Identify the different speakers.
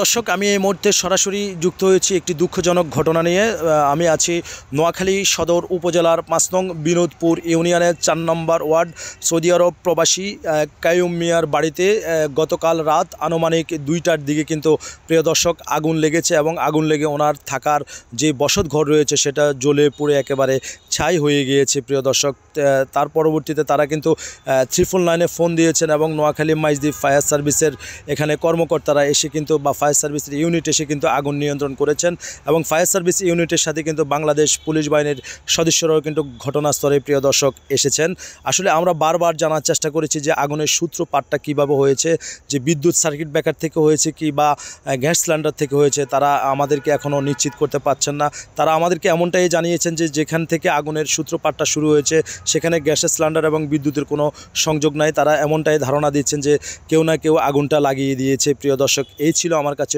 Speaker 1: দর্শক, আমি এই মুহূর্তে সরাসরি যুক্ত হয়েছি একটি দুঃখজনক ঘটনা নিয়ে। আমি আছি নোয়াখালী সদর উপজেলার ৫ নং বিনোদপুর ইউনিয়নের ৪ নম্বর ওয়ার্ড সৌদি আরব প্রবাসী কাইয়ুম মিয়ার বাড়িতে। গতকাল রাত আনুমানিক ২টার দিকে কিন্তু প্রিয় দর্শক আগুন লেগেছে এবং আগুন লেগে ওনার থাকার যে বসত ঘর রয়েছে সেটা জ্বলে পুড়ে একেবারে ছাই হয়ে গিয়েছে প্রিয় দর্শক। তার পরবর্তীতে তারা কিন্তু 999-এ ফোন দিয়েছেন এবং নোয়াখালী মাইজদি ফায়ার সার্ভিসের এখানে কর্মকর্তারা এসে কিন্তু ফায়ার সার্ভিসের ইউনিট এসে কিন্তু আগুন নিয়ন্ত্রণ করেছেন এবং ফায়ার সার্ভিস ইউনিটের সাথে কিন্তু বাংলাদেশ পুলিশ বাহিনীর সদস্যরাও কিন্তু ঘটনাস্থলে প্রিয় দর্শক এসেছেন। আসলে আমরা বারবার জানার চেষ্টা করেছি যে আগুনের সূত্রপাতটা কীভাবে হয়েছে, যে বিদ্যুৎ সার্কিট ব্রেকার থেকে হয়েছে কি বা গ্যাস সিলিন্ডার থেকে হয়েছে, তারা আমাদেরকে এখনও নিশ্চিত করতে পারছেন না। তারা আমাদেরকে এমনটাই জানিয়েছেন যে যেখান থেকে আগুনের সূত্রপাতটা শুরু হয়েছে সেখানে গ্যাসের সিলিন্ডার এবং বিদ্যুতের কোনো সংযোগ নাই। তারা এমনটাই ধারণা দিচ্ছেন যে কেউ না কেউ আগুনটা লাগিয়ে দিয়েছে প্রিয় দর্শক। এই ছিল আমার কাছে